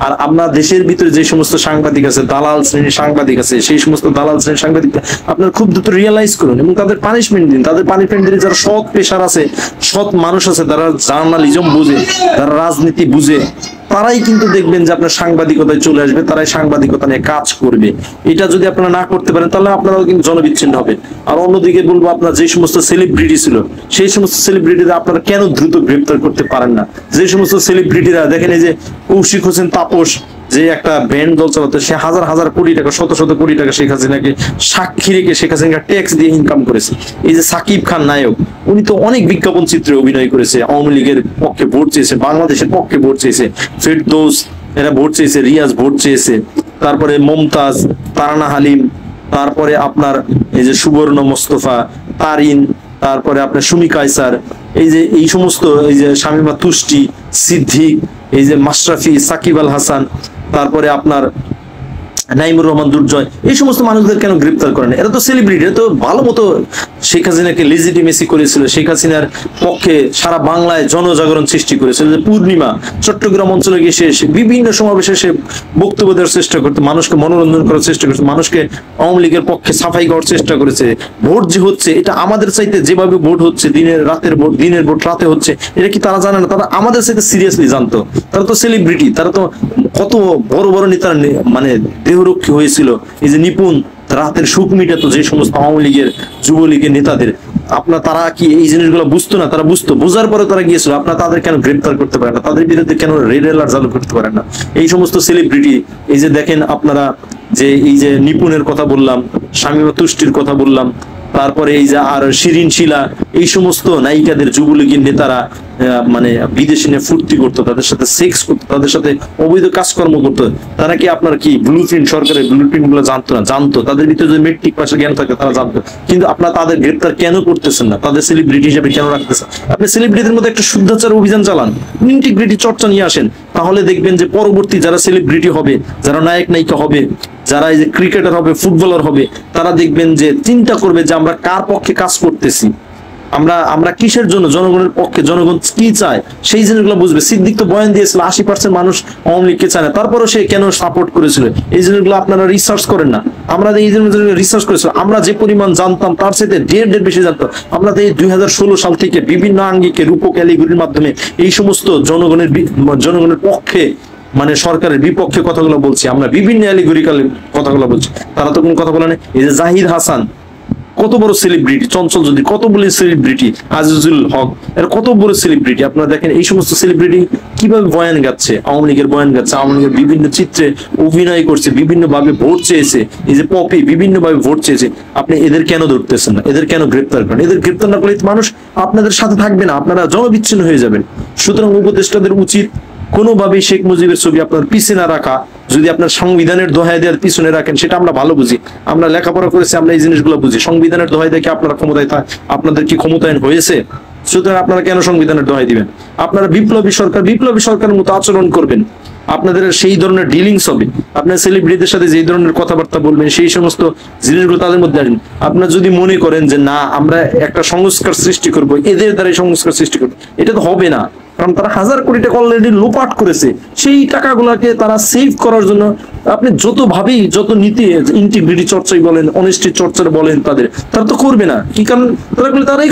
আর আপনার দেশের ভিতরে যে সমস্ত সাংবাদিক আছে, দালাল শ্রেণীর সাংবাদিক আছে, সেই সমস্ত দালাল শ্রেণীর সাংবাদিক আপনার খুব দ্রুত রিয়েলাইজ করুন এবং তাদের পানিশমেন্ট দিন। তাদের পানিশমেন্ট দিলে যারা সৎ পেশার আছে, সৎ মানুষ আছে, যারা জার্নালিজম বুঝে, যারা রাজনীতি বুঝে, তারাই কিন্তু দেখবেন যে আপনার সাংবাদিকতায় চলে আসবে, তারাই সাংবাদিকতা নিয়ে কাজ করবে। এটা যদি আপনারা না করতে পারেন তাহলে আপনারাও কিন্তু জনবিচ্ছিন্ন হবে। আর অন্যদিকে বলবো, আপনার যে সমস্ত সেলিব্রিটি ছিল, সেই সমস্ত সেলিব্রিটিরা আপনারা কেন দ্রুত গ্রেপ্তার করতে পারেন না? যে সমস্ত সেলিব্রিটিরা দেখেন, এই যে কৌশিক হোসেন তাপস, যে একটা ব্যান্ড দল চালাতো, সে হাজার হাজার কোটি টাকা, শত শত কোটি টাকা শেখ হাসিনাকে সাক্ষী রেখে শেখ হাসিনা ট্যাক্স দিয়ে ইনকাম করেছে। এই যে সাকিব খান নায়ক, উনি তো অনেক বিজ্ঞাপন চিত্রে অভিনয় করেছে, আওয়ামী লীগের পক্ষে ভোট চেয়েছে, বাংলাদেশের পক্ষে ভোট চেয়েছে, ফেরদৌস এরা ভোট চেয়েছে, রিয়াজ ভোট চেয়েছে, তারপরে মমতাজ, তারানা হালিম, তারপরে আপনার এই যে সুবর্ণ মোস্তফা, তারিন, তারপরে আপনার সুমি কায়সার, এই যে এই সমস্ত, এই যে শামীমা তুষ্টি, সিদ্দিক, এই যে মাশরাফি, সাকিব আল হাসান, তারপরে আপনার নাইমুর রহমান দুর্জয়, এই সমস্ত মানুষদের কেন গ্রেপ্তার করেন? এরা তো সেলিব্রিটি, এরা তো ভালো মতো শেখ হাসিনাকে লেজিটিমেসি করেছিল, শেখ হাসিনার পক্ষে সারা বাংলায় জনজাগরণ সৃষ্টি করেছিল। যে পূর্ণিমা চট্টগ্রাম অঞ্চলে গিয়ে সে বিভিন্ন সমাবেশে সে বক্তব্য দেওয়ার চেষ্টা করতে, মানুষকে মনোরঞ্জন করার চেষ্টা করেছে, মানুষকে আওয়ামী লীগের পক্ষে সাফাই করার চেষ্টা করেছে। ভোট যে হচ্ছে, এটা আমাদের চাইতে যেভাবে ভোট হচ্ছে, দিনের রাতের ভোট, দিনের ভোট রাতে হচ্ছে, এটা কি তারা জানে না? তারা আমাদের চাইতে সিরিয়াসলি জানতো। তারা তো সেলিব্রিটি, তারা তো কত বড় বড় নেতার মানে দেহরক্ষী হয়েছিল। এই যে নিপুণ রাতের সুখ মিটাতো যে সমস্ত আওয়ামী লীগের, যুবলীগের নেতাদের, আপনার তারা কি এই জিনিসগুলো বুঝতো না? তারা বুঝতো, বোঝার পরে তারা গিয়েছিল। আপনার তাদের কেন গ্রেপ্তার করতে পারেন না? তাদের বিরুদ্ধে কেন রেড অ্যালার্ট চালু করতে পারেন না? এই সমস্ত সেলিব্রিটি, এই যে দেখেন আপনারা, যে এই যে নিপুণের কথা বললাম, শামীমা তুষ্টির কথা বললাম, তারপরে এই যে আর শিরিন শিলা, এই সমস্ত নায়িকাদের যুবলীগের নেতারা মানে বিদেশে নিয়ে ফুর্তি করতো, তাদের সাথে সেক্স করতো, তাদের সাথে অবৈধ কাজকর্ম করতো। তারা কি আপনার কি ব্লুপ্রিন্ট, সরকারের ব্লুপ্রিন্ট গুলো জানতো না? জানতো, তাদের ভিতরে যদি মেট্রিক পাশের জ্ঞান থাকে তারা জানতো। কিন্তু আপনারা তাদের গ্রেপ্তার কেন করতেছেন না? তাদের সেলিব্রিটি হিসেবে কেন রাখতেছেন? আপনি সেলিব্রিটিদের মধ্যে একটা শুদ্ধাচার অভিযান চালান, ইন্টিগ্রিটি চর্চা নিয়ে আসেন, তাহলে দেখবেন যে পরবর্তী যারা সেলিব্রিটি হবে, যারা নায়ক নায়িকা হবে, যারা এই যে ক্রিকেটার হবে, ফুটবলার হবে, তারা দেখবেন যে চিন্তা করবে যে আমরা কার পক্ষে কাজ করতেছি, আমরা কিসের জন্য, জনগণের পক্ষে, জনগণ কি চায়, সেই জিনিসগুলো বুঝবে। সিদ্দিক তো বয়ান দিয়েছিল 80% মানুষ আওয়ামী লীগকে চায় না, তারপরও সে কেন সাপোর্ট করেছিল? এই জিনিসগুলো আপনারা রিসার্চ করেন না। আমরা এই জিনিসগুলো রিসার্চ করেছিল, আমরা যে পরিমাণ জানতাম তার সাথে ঢের বেশি জানতাম। আমরা এই 2016 সাল থেকে বিভিন্ন আঙ্গিকে রূপক অ্যালিগরির মাধ্যমে এই সমস্ত জনগণের পক্ষে, মানে সরকারের বিপক্ষে কথাগুলো বলছি, আমরা বিভিন্ন অ্যালিগরিক্যাল কথাগুলো বলছি। তারা তো কোনো কথা বলে না। এই যে জাহিদ হাসান, কত বড় সেলিব্রিটি, চঞ্চল যদি কত বড় সেলিব্রিটি, আজিজুল হক এর কত বড় সেলিব্রিটি। আপনারা দেখেন এই সমস্ত সেলিব্রিটি কিভাবে বয়ান গাচ্ছে, আওয়ামী লীগের বয়ান গাচ্ছে, আওয়ামী লীগের বিভিন্ন চিত্রে অভিনয় করছে, বিভিন্ন ভাবে ভোট চেয়েছে। এই যে পপি বিভিন্ন ভাবে ভোট চেয়েছে, আপনি এদের কেন ধরতেছেন না? এদের কেন গ্রেপ্তার করেন? এদের গ্রেপ্তার না করলে মানুষ আপনাদের সাথে থাকবে না, আপনারা জনবিচ্ছিন্ন হয়ে যাবেন। সুতরাং উপদেষ্টাদের উচিত কোনোভাবেই শেখ মুজিবের ছবি আপনার পিছনে না রাখা। যদি আপনার সংবিধানের দোহাই দেওয়ার পিছনে রাখেন, সেটা আমরা ভালো বুঝি, আমরা লেখাপড়া করেছি, আমরা এই জিনিসগুলো বুঝি। সংবিধানের দোহাই দেখে আপনারা ক্ষমতায় আপনাদের কি ক্ষমতায়ন হয়েছে? সুতরাং আপনারা কেন সংবিধানের দোহাই দিবেন? আপনারা বিপ্লবী সরকারের মতো আচরণ করবেন, আপনাদের সেই ধরনের ডিলিংস হবে। আপনার সেলিব্রিটিদের সাথে যেই ধরনের কথাবার্তা বলবেন, সেই সমস্ত জিনিসগুলো তাদের মধ্যে আসবেন। আপনারা যদি মনে করেন যে না, আমরা একটা সংস্কার সৃষ্টি করব, এদের দ্বারাই সংস্কার সৃষ্টি করবো, এটা তো হবে না। কারণ তারা হাজার কোটি টাকা অলরেডি লোপাট করেছে। সেই টাকাগুলোকে তারা সেভ করার জন্য আপনি যত ভাবেই, যত নীতি, ইন্টিগ্রিটি চর্চাই বলেন, অনেস্টি চর্চা বলেন, তারা তো করবে না। কি কারণ? তারা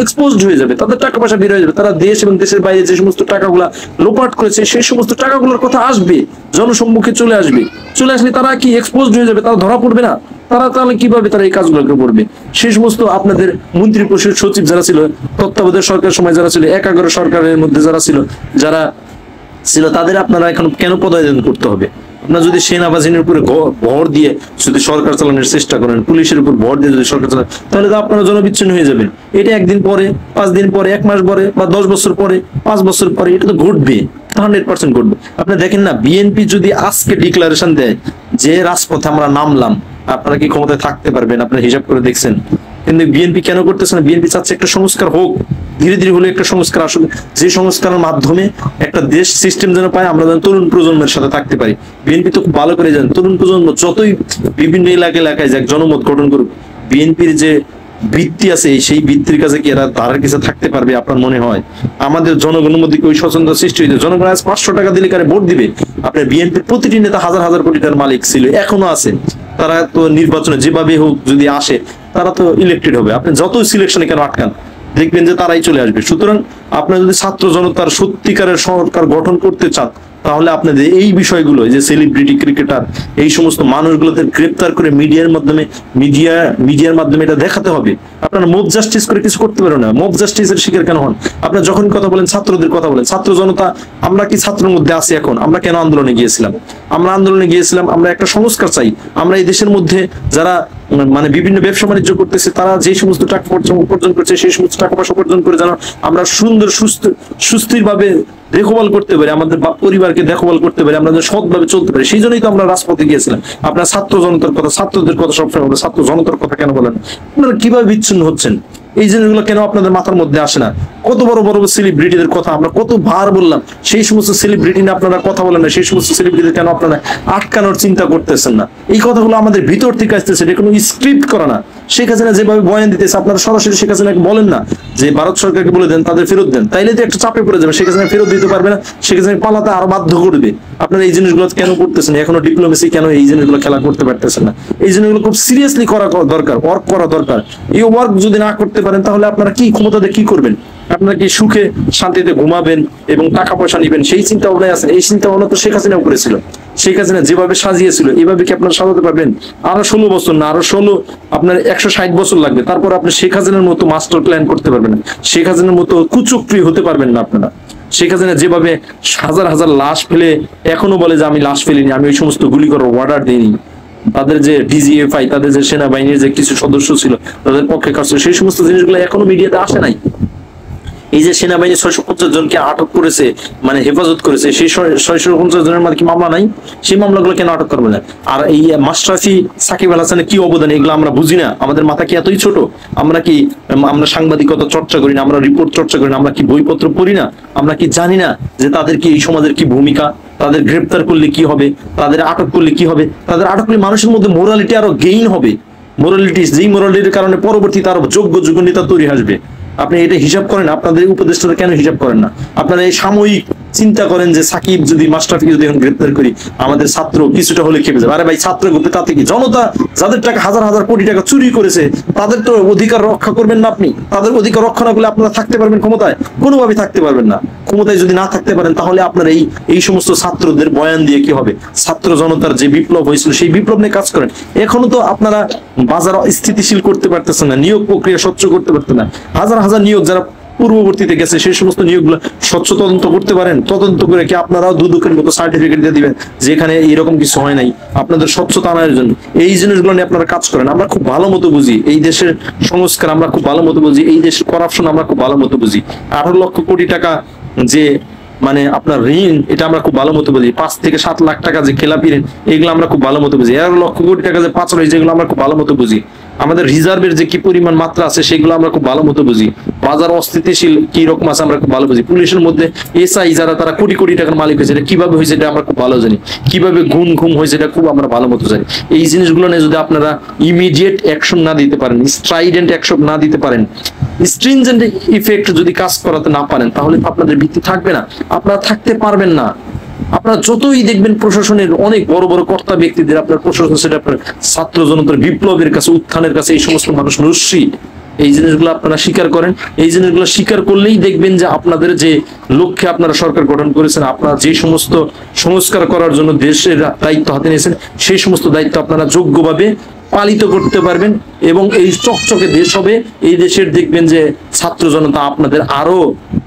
এক্সপোজড হয়ে যাবে, তাদের টাকা পয়সা বের হয়ে যাবে। তারা দেশ এবং দেশের বাইরে যে সমস্ত টাকাগুলা লোপাট করেছে, সেই সমস্ত টাকাগুলোর কথা আসবে, জনসম্মুখে চলে আসলে তারা কি এক্সপোজড হয়ে যাবে, তারা ধরা পড়বে না। তাহলে কিভাবে তারা এই কাজগুলোকে করবে? সেই সমস্ত আপনাদের মন্ত্রী পরিষদ সচিব যারা ছিল, তত্ত্বাবধায়ক সরকারের সময় যারা ছিল, 11 সরকারের মধ্যে যারা ছিল তাদের আপনারা এখন কেন পদায়ন করতে হবে? আপনার যদি সেনাবাহিনীর উপরে ভর দিয়ে যদি সরকার চালানোর চেষ্টা করেন, পুলিশের উপর ভর দিয়ে যদি সরকার চালান, তাহলে তো আপনারা জনবিচ্ছিন্ন হয়ে যাবেন। এটা 1 দিন পরে, 5 দিন পরে, 1 মাস পরে, বা 10 বছর পরে, 5 বছর পরে এটা তো ঘটবে, 100% ঘটবে। আপনি দেখেন না, বিএনপি যদি আজকে ডিক্লারেশন দেয় যে রাজপথে আমরা নামলাম, আপনারা কি ক্ষমতায় থাকতে পারবেন? আপনারা হিসাব করে দেখছেন? কিন্তু বিএনপি কেন করতেছে না? বিএনপি চাচ্ছে একটা সংস্কার হোক, ধীরে ধীরে হলে একটা সংস্কার আসলে, যে সংস্কারের মাধ্যমে একটা দেশ সিস্টেম যেন পায়, আমরা যেন তরুণ প্রজন্মের সাথে থাকতে পারি। বিএনপি তো খুব ভালো করে জানেন, তরুণ প্রজন্ম যতই বিভিন্ন এলাকায় যাক, জনমত গঠন করুক, বিএনপির যে বৃত্তি আছে, সেই বৃত্তির কাছে কি এরা ধারের কাছে থাকতে পারবে আপনার মনে হয়? আমাদের জনগণের মধ্যে কি ওই সচেতনতা সৃষ্টি হয়েছে? জনগণ আজ 500 টাকা দিলে কারে ভোট দিবে? আপনার বিএনপির প্রতিটি নেতা হাজার হাজার কোটি টাকার মালিক ছিল, এখনো আছে। তারা তো নির্বাচনে যেভাবে হোক যদি আসে তারা তো ইলেক্টেড হবে। আপনি যত সিলেকশনে কেন আটকান, দেখবেন যে তারাই চলে আসবে। সুতরাং আপনারা যদি ছাত্র জনতার সত্যিকারের সরকার গঠন করতে চান, তাহলে আপনাদের এই বিষয়গুলো, যে সেলিব্রিটি ক্রিকেটার এই সমস্ত মানুষগুলোকে গ্রেপ্তার করে মিডিয়ার মাধ্যমে এটা দেখাতে হবে। আপনারা মব জাস্টিস করে কিছু করতে পারেন না। মব জাস্টিসের শিকার কেন হন? আপনারা যখন কথা বলেন ছাত্রদের কথা বলেন, ছাত্র জনতা আমরা কি ছাত্রের মধ্যে আছি এখন? আমরা কেন আন্দোলনে গিয়েছিলাম? আমরা একটা সংস্কার চাই। আমরা এই দেশের মধ্যে যারা মানে বিভিন্ন ব্যবসা বাণিজ্য করতেছে, তারা যে সমস্ত টাকা উপার্জন করছে, সেই সমস্ত টাকা পয়সা উপার্জন করে যেন আমরা সুন্দর সুস্থির ভাবে দেখভাল করতে পারি, আমাদের পরিবারকে দেখভাল করতে পারি, আমরা সৎভাবে চলতে পারি। সেই জন্যই তো আমরা রাজপথে গিয়েছিলাম। আপনার ছাত্র জনতার কথা, ছাত্রদের কথা সবসময় বলে, ছাত্র জনতার কথা কেন বলেন? আপনারা কিভাবে বিচ্ছিন্ন হচ্ছেন? এই জিনিসগুলো কেন আপনাদের মাথার মধ্যে আসে না? কত বড় বড় সেলিব্রিটিদের কথা আমরা কতবার বললাম, সেই সমস্ত সেলিব্রিটি নিয়ে আপনারা কথা বলেন না। সেই সমস্ত সেলিব্রিটি কেন আপনারা আটকানোর চিন্তা করতেছেন না? এই কথাগুলো আমাদের ভিতর থেকে আসতেছে, এটা কোনো স্ক্রিপ্ট করা না। শেখ হাসিনা যেভাবে বয়ান দিতেছে, আপনারা সরাসরি শেখ হাসিনাকে বলেন না যে ভারত সরকারকে বলে দেন তাদের ফেরত দেন, তাইলে তো একটা চাপে পড়ে যাবে। শেখ হাসিনা ফেরত দিতে পারবে না, শেখ হাসিনা পালাতে আরো বাধ্য করবে। আপনারা এই জিনিসগুলো কেন করতেছেন? এখনো ডিপ্লোমেসি কেন এই জিনিসগুলো খেলা করতে পারতেছেন না? এই জিনিসগুলো খুব সিরিয়াসলি করা দরকার, ওয়ার্ক করা দরকার। এই ওয়ার্ক যদি না করতে পারেন, তাহলে আপনারা কি ক্ষমতাতে কি করবেন? আপনারা কি সুখে শান্তিতে ঘুমাবেন এবং টাকা পয়সা নিবেন, সেই চিন্তা ভাবনায় আছেন? এই চিন্তা ভাবনা তো শেখ হাসিনাও করেছিল। শেখ হাসিনা যেভাবে সাজিয়েছিল, এভাবে কি আপনারা সাজাতে পারবেন? আরো 16 বছর না, আরো 16 আপনার 160 বছর লাগবে। তারপর আপনি শেখ হাসিনার মতো মাস্টার প্ল্যান করতে পারবেন না, শেখ হাসিনার মতো কুচক্রী হতে পারবেন না আপনারা। শেখ হাসিনা যেভাবে হাজার হাজার লাশ ফেলে এখনো বলে যে আমি লাশ ফেলিনি, আমি ওই সমস্ত গুলি করার অর্ডার দিইনি, তাদের যে ডিজিএফআই, তাদের যে সেনাবাহিনীর যে কিছু সদস্য ছিল তাদের পক্ষে কাজ, সেই সমস্ত জিনিসগুলো এখনো মিডিয়াতে আসে নাই। এই যে সেনাবাহিনী 650 জনকে আটক করেছে, মানে হেফাজত করেছে, সেই 650 জনের মধ্যে কি মামলা নাই? সেই মামলাগুলো কেন আটক করবে না? আর এই মাশরাফি, সাকিব আল হাসানের কি অবদান, এগুলো আমরা বুঝি না? আমাদের মাথা কি এতই ছোট? আমরা সাংবাদিকতা চর্চা করি না? আমরা রিপোর্ট চর্চা করি না? আমরা কি বইপত্র পড়ি না? আমরা কি জানি না যে তাদের কি এই সমাজের কি ভূমিকা? তাদের গ্রেপ্তার করলে কি হবে? তাদের আটক করলে কি হবে? তাদের আটক করলে মানুষের মধ্যে মোরালিটি আরো গেইন হবে। যেই মোরালিটির কারণে পরবর্তীতে আরো যোগ্য নেতা তৈরি আসবে। আপনি এটা হিসাব করেন? আপনাদের উপদেষ্টারা কেন হিসাব করেন না? আপনারা এই সাময়িক চিন্তা করেন যে সাকিব যদি, মাশরাফিকে যদি এখন গ্রেপ্তার করি, আমাদের ছাত্র কিছুটা হলে খেপে যাবে। আরে ভাই, ছাত্র গ্রুপে তাতে কি? জনতা যাদের টাকা হাজার হাজার কোটি টাকা চুরি করেছে, তাদের তো অধিকার রক্ষা করবেন না আপনি? তাদের অধিকার রক্ষা না করলে আপনারা থাকতে পারবেন ক্ষমতায়? কোনোভাবে থাকতে পারবেন না। ক্ষমতায় যদি না থাকতে পারেন, তাহলে আপনারা এই সমস্ত ছাত্রদের বয়ান দিয়ে কি হবে? ছাত্র জনতার যে বিপ্লব হয়েছিল, সেই বিপ্লব নিয়ে কাজ করেন। এখনো তো আপনারা বাজার স্থিতিশীল করতে পারতেছেন না, নিয়োগ প্রক্রিয়া স্বচ্ছ করতে পারতেন না। হাজার হাজার নিয়োগ যারা পূর্ববর্তীতে গেছে, সেই সমস্ত নিয়োগগুলো স্বচ্ছ তদন্ত করতে পারেন? তদন্ত করে কি আপনারাও দুদকের মতো সার্টিফিকেট দিয়ে দিবেন যে এখানে এরকম কিছু হয় নাই, আপনাদের স্বচ্ছতা আনার জন্য? এই জিনিসগুলো নিয়ে আপনারা কাজ করেন। আমরা খুব ভালো মতো বুঝি এই দেশের সংস্কার, আমরা খুব ভালো মতো বুঝি এই দেশের করাপশন, আমরা খুব ভালো মতো বুঝি। 18 লক্ষ কোটি টাকা যে মানে আপনার ঋণ, এটা আমরা খুব ভালো মতো বুঝি। 5 থেকে 7 লাখ টাকা যে খেলাপি ঋণ, এগুলো আমরা খুব ভালো মতো বুঝি। 11 লক্ষ কোটি টাকা যে পাচার হয়েছে, এগুলো আমরা খুব ভালো মতো বুঝি। আমাদের রিজার্ভের যে কি পরিমাণ মাত্রা আছে, সেগুলো আমরা খুব ভালো মতো বুঝি। বাজার অস্থিতিশীল কি রকম আছে আমরা খুব ভালো বুঝি। পুলিশের মধ্যে এসআই যারা, তারা কোটি কোটি টাকার মালিক হয়েছে, এটা কিভাবে হয়েছে এটা আমরা খুব ভালো জানি। কিভাবে ঘুম হয়েছে এটা খুব আমরা ভালো মতো জানি। এই জিনিসগুলো নিয়ে যদি আপনারা ইমিডিয়েট অ্যাকশন না দিতে পারেন, স্ট্রাইডেন্ট অ্যাকশন না দিতে পারেন, স্ট্রিনজেন্ট ইফেক্ট যদি কাজ করাতে না পারেন, তাহলে আপনাদের ভিত্তি থাকবে না, আপনারা থাকতে পারবেন না। আপনারা যতই দেখবেন প্রশাসনের অনেক বড় বড় কর্তা ব্যক্তিদের, আপনার প্রশাসন সেটা আপনার ছাত্র জনতার বিপ্লবের কাছে, উত্থানের কাছে এই সমস্ত মানুষ নস্যি। এই জিনিসগুলো আপনারা স্বীকার করেন। এই জিনিসগুলো স্বীকার করলেই দেখবেন যে আপনাদের যে লক্ষ্যে আপনারা সরকার গঠন করেছেন, আপনারা যে সমস্ত সংস্কার করার জন্য দেশের দায়িত্ব হাতে নিয়েছেন, সেই সমস্ত দায়িত্ব আপনারা যোগ্যভাবে পালিত করতে পারবেন এবং এই চকচকে দেশ হবে। এই দেশের দেখবেন যে ছাত্র জনতা আপনাদের আরো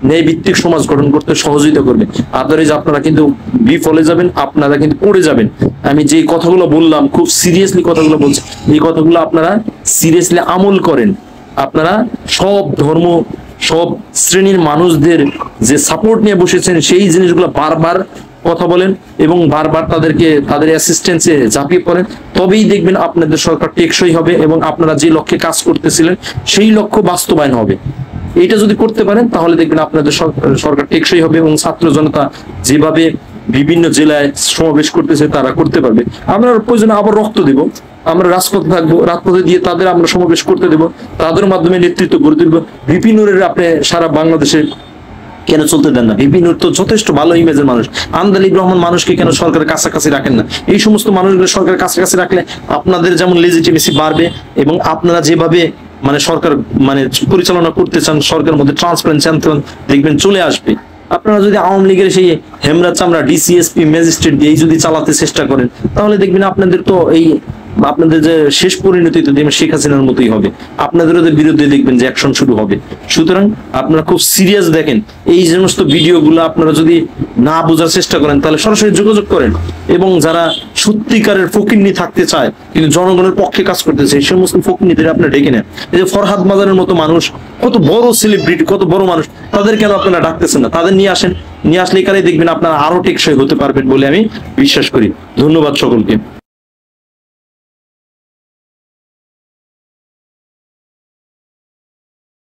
ন্যায় ভিত্তিক সমাজ গঠন করতে সহযোগিতা করবে। আদারওয়াইজ আপনারা কিন্তু বিফলে যাবেন, আপনারা কিন্তু পড়ে যাবেন। আমি যে কথাগুলো বললাম, খুব সিরিয়াসলি কথাগুলো বলছি, এই কথাগুলো আপনারা সিরিয়াসলি আমল করেন। আপনারা সব ধর্ম, সব শ্রেণীর মানুষদের যে সাপোর্ট নিয়ে বসেছেন, সেই জিনিসগুলো বারবার কথা বলেন এবং বারবার তাদেরকে তাদের অ্যাসিস্ট্যান্সে ঝাঁপিয়ে পড়েন। তবেই দেখবেন আপনাদের সরকার টেকসই হবে এবং আপনারা যে লক্ষ্যে কাজ করতেছিলেন সেই লক্ষ্য বাস্তবায়ন হবে। এটা যদি করতে পারেন, তাহলে দেখবেন আপনাদের সরকার টেকসই হবে এবং ছাত্র জনতা যেভাবে বিভিন্ন জেলায় সমাবেশ করতেছে, তারা করতে পারবে। আমরা প্রয়োজনে আবার রক্ত দেব, আমরা রাজপথে থাকবো, রাজপথে দিয়ে তাদের আমরা সমাবেশ করতে দেব, তাদের মাধ্যমে নেতৃত্ব গড়ে তুলবো। ভিপি নূরের আপনি সারা বাংলাদেশে কেন চলতে দেন না? ভিপি নূর তো যথেষ্ট ভালো ইমেজের মানুষ। আন্দালিব রহমান মানুষকে কেন সরকারের কাছাকাছি রাখেন না? এই সমস্ত মানুষগুলো সরকারের কাছাকাছি রাখলে আপনাদের যেমন লেজিটিমেসি বাড়বে, এবং আপনারা যেভাবে মানে সরকার মানে পরিচালনা করতে চান, সরকারের মধ্যে ট্রান্সপারেন্সি আনতে চান, দেখবেন চলে আসবে। আপনারা যদি আওয়ামী লীগের সেই হেমরাজ চামড়া ডিসিএসপি ম্যাজিস্ট্রেট দিয়ে যদি চালাতে চেষ্টা করেন, তাহলে দেখবেন আপনাদের তো এই আপনাদের যে শেষ পরিণতি তো দেখবেন শেখ হাসিনার মতোই হবে। আপনাদেরও বিরুদ্ধে দেখবেন যে অ্যাকশন শুরু হবে। সুতরাং আপনারা খুব সিরিয়াস দেখেন, এই সমস্ত ভিডিওগুলো আপনারা যদি না বোঝার চেষ্টা করেন তাহলে সরাসরি যোগাযোগ করেন। এবং যারা সত্যিকারের ফকিন্নি থাকতে চায় কিন্তু জনগণের পক্ষে কাজ করতেছে, এই সমস্ত ফকিন্নিদের আপনারা ডেকে নেন। এই যে ফরহাদ মাজারের মতো মানুষ, কত বড় সেলিব্রিটি, কত বড় মানুষ, তাদের কেন আপনারা ডাকতেছেন না? তাদের নিয়ে আসেন, নিয়ে আসলে এখানে দেখবেন আপনারা আরো টেকসই হতে পারবেন বলে আমি বিশ্বাস করি। ধন্যবাদ সকলকে।